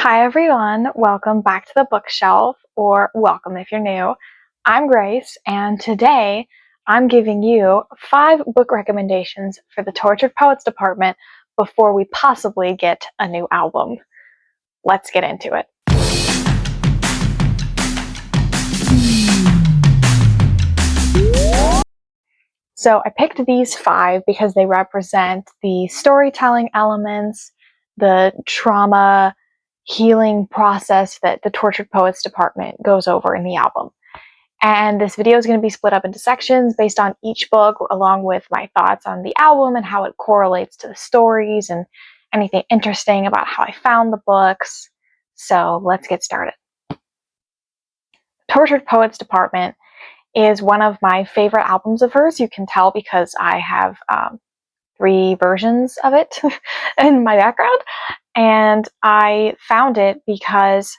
Hi everyone, welcome back to the bookshelf, or welcome if you're new. I'm Grace, and today I'm giving you 5 book recommendations for the Tortured Poets department before we possibly get a new album. Let's get into it. So I picked these 5 because they represent the storytelling elements, the trauma healing process that the Tortured Poets department goes over in the album. And this video is going to be split up into sections based on each book, along with my thoughts on the album and how it correlates to the stories and anything interesting about how I found the books. So let's get started. Tortured Poets Department is one of my favorite albums of hers. You can tell because I have 3 versions of it in my background. And I found it because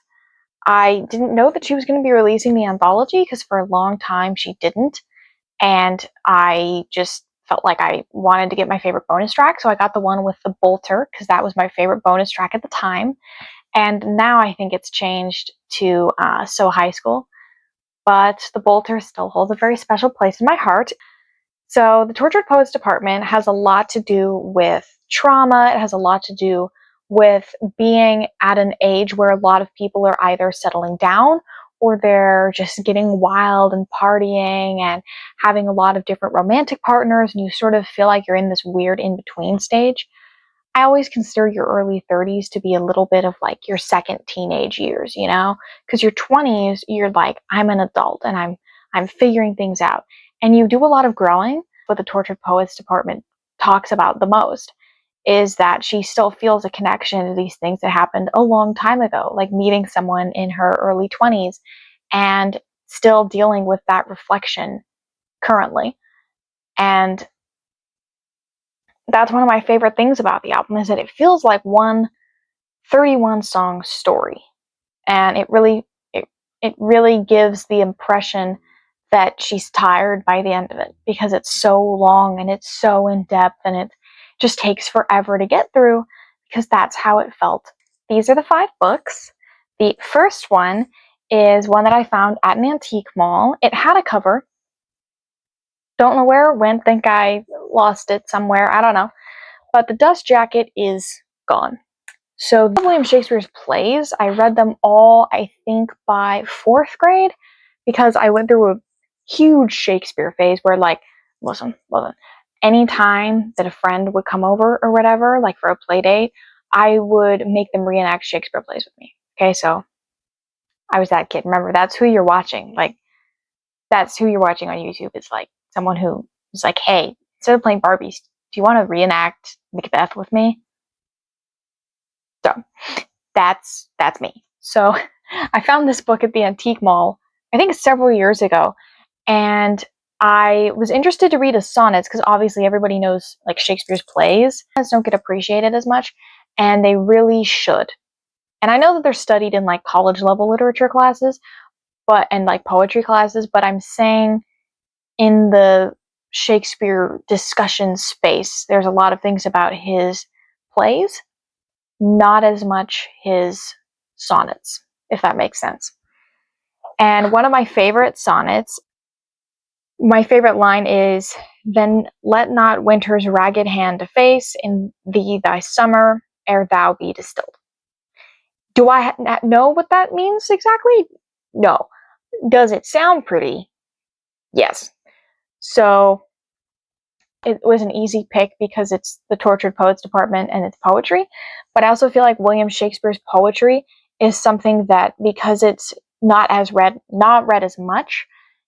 I didn't know that she was going to be releasing the anthology, because for a long time she didn't. And I just felt like I wanted to get my favorite bonus track, so I got the one with the Bolter, because that was my favorite bonus track at the time. And now I think it's changed to So High School, but the Bolter still holds a very special place in my heart. So the Tortured Poets department has a lot to do with trauma. It has a lot to do with being at an age where a lot of people are either settling down or they're just getting wild and partying and having a lot of different romantic partners, and you sort of feel like you're in this weird in-between stage. I always consider your early 30s to be a little bit of like your second teenage years, you know? Because your 20s, you're like, I'm an adult and I'm figuring things out. And you do a lot of growing. What the Tortured Poets department talks about the most is that she still feels a connection to these things that happened a long time ago, like meeting someone in her early 20s and still dealing with that reflection currently. And that's one of my favorite things about the album, is that it feels like one 31 song story. And it really gives the impression that she's tired by the end of it, because it's so long and it's so in depth and it just takes forever to get through, because that's how it felt. These are the 5 books. The first one is one that I found at an antique mall. It had a cover. Don't know where it went. Think I lost it somewhere. I don't know. But the dust jacket is gone. So William Shakespeare's plays, I read them all, I think, by 4th grade, because I went through a huge Shakespeare phase where, like, listen, any time that a friend would come over or whatever, like for a play date, I would make them reenact Shakespeare plays with me. Okay, so I was that kid. Remember, that's who you're watching. Like, that's who you're watching on YouTube. It's like someone who is like, hey, instead of playing Barbies, do you want to reenact Macbeth with me? So that's me. So I found this book at the antique mall, I think several years ago, and I was interested to read his sonnets, because obviously everybody knows, like, Shakespeare's plays don't get appreciated as much, and they really should. And I know that they're studied in like college level literature classes, and like poetry classes, but I'm saying in the Shakespeare discussion space, there's a lot of things about his plays, not as much his sonnets, if that makes sense. And one of my favorite sonnets, my favorite line is, "Then let not winter's ragged hand deface in thee thy summer, ere thou be distilled." Do I know what that means exactly? No. Does it sound pretty? Yes. So it was an easy pick because it's the Tortured Poets department and it's poetry. But I also feel like William Shakespeare's poetry is something that, because it's not read as much,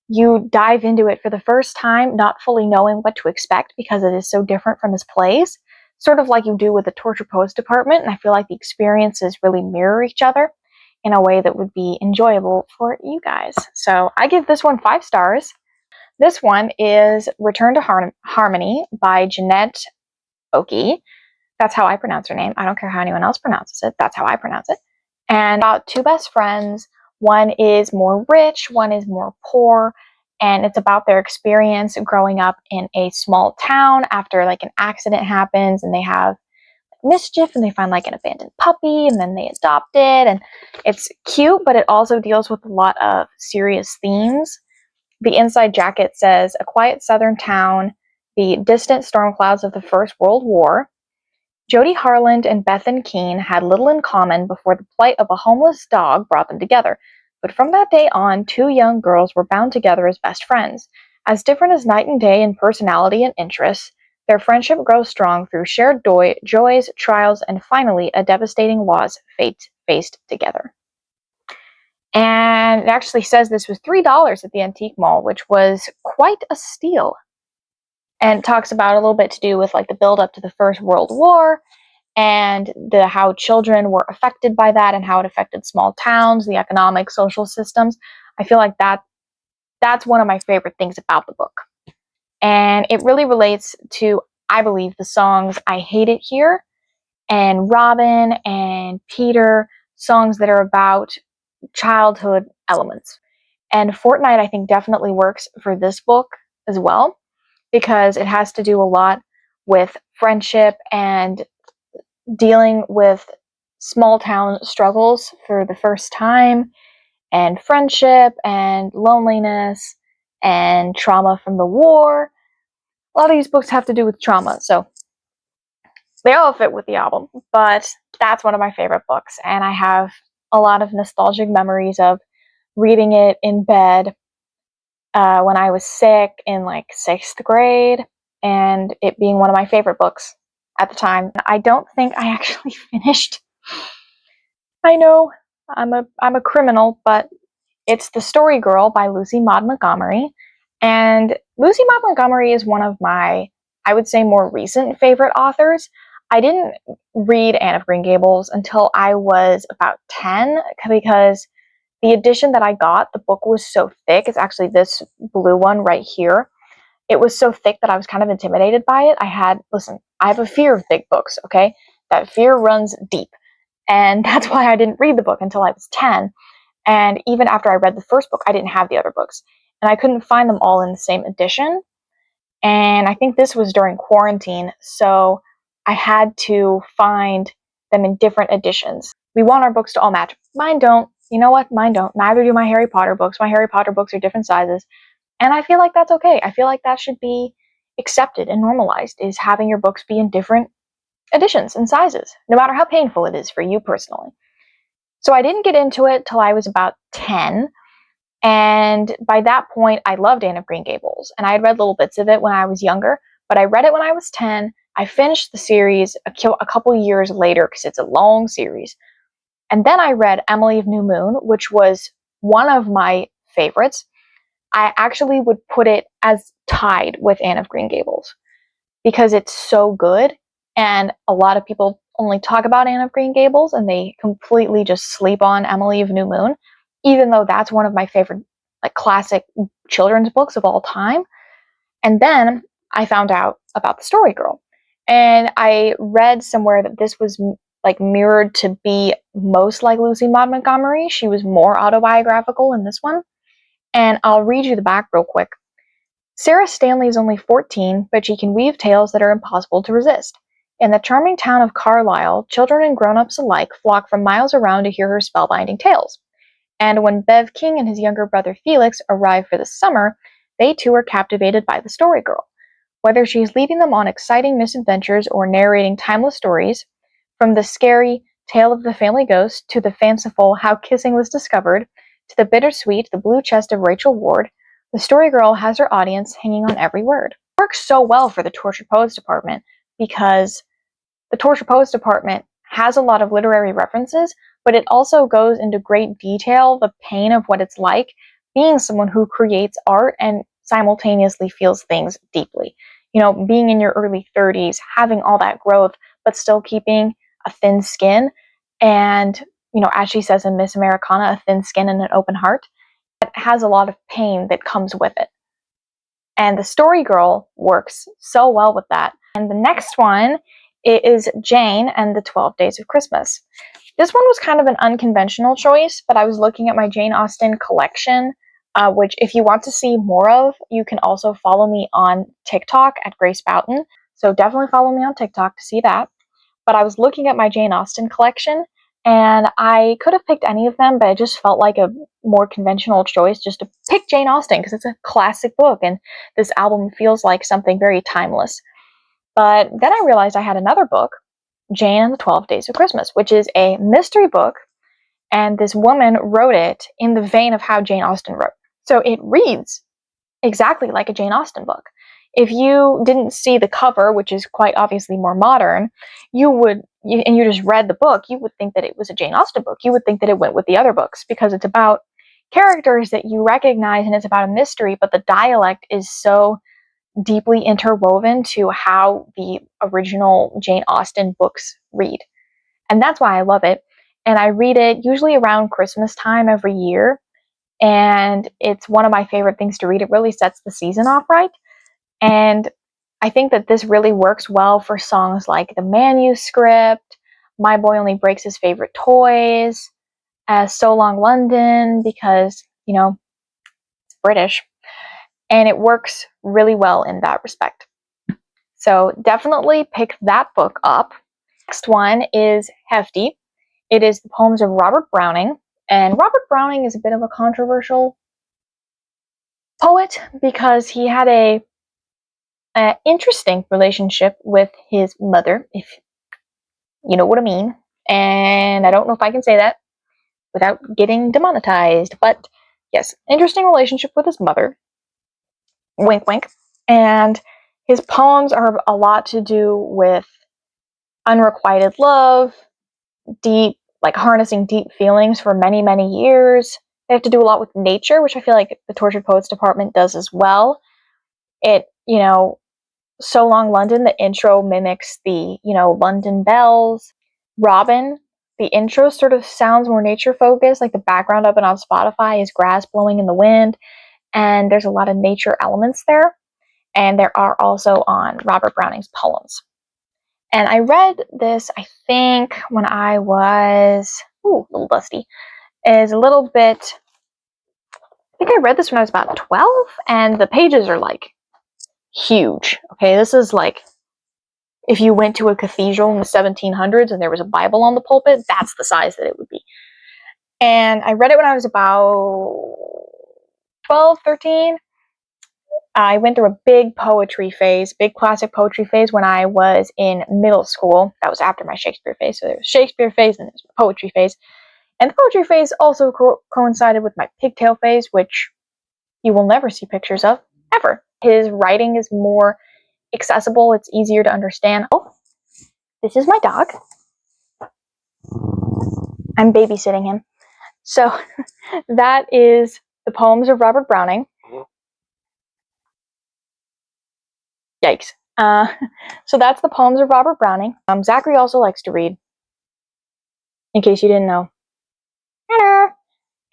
you dive into it for the first time, not fully knowing what to expect, because it is so different from his plays, sort of like you do with the Tortured Poets department. And I feel like the experiences really mirror each other in a way that would be enjoyable for you guys. So I give this one 5 stars. This one is Return to Harmony by Jeanette Oki. That's how I pronounce her name. I don't care how anyone else pronounces it. That's how I pronounce it. And about 2 best friends. One is more rich, one is more poor, and it's about their experience growing up in a small town after like an accident happens, and they have mischief, and they find like an abandoned puppy, and then they adopt it, and it's cute, but it also deals with a lot of serious themes. The inside jacket says, a quiet southern town, the distant storm clouds of the First World War. Jody Harland and Bethan Keane had little in common before the plight of a homeless dog brought them together. But from that day on, two young girls were bound together as best friends. As different as night and day in personality and interests, their friendship grows strong through shared joys, trials, and finally a devastating loss faced together. And it actually says this was $3 at the antique mall, which was quite a steal. And it talks about a little bit to do with like the build up to the First World War and how children were affected by that and how it affected small towns, the economic, social systems. I feel like that's one of my favorite things about the book. And it really relates to, I believe, the songs I Hate It Here and Robin and Peter, songs that are about childhood elements. And Fortnite, I think, definitely works for this book as well, because it has to do a lot with friendship and dealing with small town struggles for the first time, and friendship and loneliness and trauma from the war. A lot of these books have to do with trauma, so they all fit with the album, but that's one of my favorite books, and I have a lot of nostalgic memories of reading it in bed when I was sick in like 6th grade, and it being one of my favorite books at the time. I don't think I actually finished. I know I'm a criminal, but it's The Story Girl by Lucy Maud Montgomery, and Lucy Maud Montgomery is one of my, I would say, more recent favorite authors. I didn't read Anne of Green Gables until I was about 10, because the edition that I got, the book was so thick. It's actually this blue one right here. It was so thick that I was kind of intimidated by it. I have a fear of thick books, okay? That fear runs deep. And that's why I didn't read the book until I was 10. And even after I read the first book, I didn't have the other books. And I couldn't find them all in the same edition. And I think this was during quarantine, so I had to find them in different editions. We want our books to all match. Mine don't. You know what? Mine don't. Neither do my Harry Potter books. My Harry Potter books are different sizes. And I feel like that's okay. I feel like that should be accepted and normalized, is having your books be in different editions and sizes, no matter how painful it is for you personally. So I didn't get into it till I was about 10. And by that point, I loved Anne of Green Gables. And I had read little bits of it when I was younger, but I read it when I was 10. I finished the series a couple years later because it's a long series. And then I read Emily of New Moon, which was one of my favorites. I actually would put it as tied with Anne of Green Gables because it's so good. And a lot of people only talk about Anne of Green Gables and they completely just sleep on Emily of New Moon, even though that's one of my favorite like classic children's books of all time. And then I found out about The Story Girl. And I read somewhere that this was like mirrored to be most like Lucy Maud Montgomery. She was more autobiographical in this one. And I'll read you the back real quick. Sarah Stanley is only 14, but she can weave tales that are impossible to resist. In the charming town of Carlisle, children and grown-ups alike flock from miles around to hear her spellbinding tales. And when Bev King and his younger brother Felix arrive for the summer, they too are captivated by the story girl. Whether she's leading them on exciting misadventures or narrating timeless stories, from the scary Tale of the Family Ghost to the fanciful How Kissing Was Discovered, to the bittersweet The Blue Chest of Rachel Ward, the story girl has her audience hanging on every word. It works so well for the Tortured Poets Department because the Tortured Poets Department has a lot of literary references, but it also goes into great detail the pain of what it's like being someone who creates art and simultaneously feels things deeply. You know, being in your early 30s, having all that growth, but still keeping a thin skin. And, you know, as she says in Miss Americana, a thin skin and an open heart. That has a lot of pain that comes with it. And the story girl works so well with that. And the next one is Jane and the 12 Days of Christmas. This one was kind of an unconventional choice, but I was looking at my Jane Austen collection, which if you want to see more of, you can also follow me on TikTok at Grace Boughton. So definitely follow me on TikTok to see that. but I was looking at my Jane Austen collection, and I could have picked any of them, but it just felt like a more conventional choice just to pick Jane Austen because it's a classic book, and this album feels like something very timeless. But then I realized I had another book, Jane and the 12 Days of Christmas, which is a mystery book, and this woman wrote it in the vein of how Jane Austen wrote. So it reads exactly like a Jane Austen book. If you didn't see the cover, which is quite obviously more modern, and you just read the book, you would think that it was a Jane Austen book. You would think that it went with the other books because it's about characters that you recognize and it's about a mystery, but the dialect is so deeply interwoven to how the original Jane Austen books read. And that's why I love it. And I read it usually around Christmas time every year. And it's one of my favorite things to read. It really sets the season off right. And I think that this really works well for songs like The Manuscript, My Boy Only Breaks His Favorite Toys, So Long London, because, it's British. And it works really well in that respect. So definitely pick that book up. Next one is Hefty. It is the poems of Robert Browning. And Robert Browning is a bit of a controversial poet because he had a interesting relationship with his mother, if you know what I mean. And I don't know if I can say that without getting demonetized, but yes, interesting relationship with his mother. Wink, wink. And his poems are a lot to do with unrequited love, deep, like harnessing deep feelings for many, many years. They have to do a lot with nature, which I feel like the Tortured Poets department does as well. It, So Long London, the intro mimics the, London bells. Robin, the intro sort of sounds more nature focused, like the background of it on Spotify is grass blowing in the wind, and there's a lot of nature elements there. And there are also on Robert Browning's poems. And I read this, I think, when I was, a little dusty, is a little bit, I think I read this when I was about 12, and the pages are like huge. Okay, this is like if you went to a cathedral in the 1700s and there was a Bible on the pulpit, that's the size that it would be. And I read it when I was about 12, 13. I went through a big poetry phase, big classic poetry phase when I was in middle school. That was after my Shakespeare phase. So there was Shakespeare phase and there was poetry phase. And the poetry phase also coincided with my pigtail phase, which you will never see pictures of, ever. His writing is more accessible. It's easier to understand. Oh, this is my dog. I'm babysitting him. So that is the poems of Robert Browning. Yikes. So that's the poems of Robert Browning. Zachary also likes to read, in case you didn't know.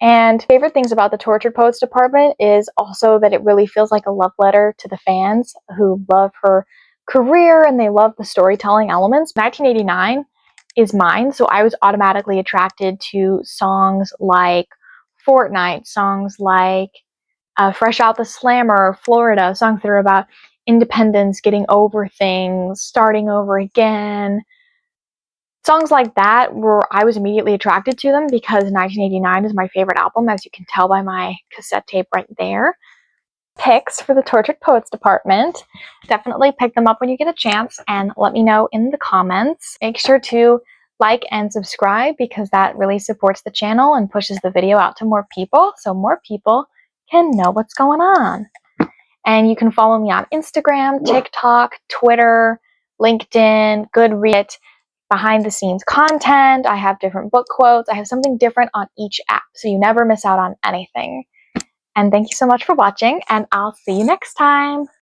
And favorite things about the Tortured Poets department is also that it really feels like a love letter to the fans who love her career and they love the storytelling elements. 1989 is mine, so I was automatically attracted to songs like Fortnight, songs like Fresh Out the Slammer, Florida, songs that are about independence, getting over things, starting over again. Songs like that I was immediately attracted to them because 1989 is my favorite album, as you can tell by my cassette tape right there. Picks for the Tortured Poets department. Definitely pick them up when you get a chance and let me know in the comments. Make sure to like and subscribe because that really supports the channel and pushes the video out to more people so more people can know what's going on. And you can follow me on Instagram, TikTok, Twitter, LinkedIn, Goodreads, behind the scenes content. I have different book quotes. I have something different on each app, so you never miss out on anything. And thank you so much for watching, and I'll see you next time.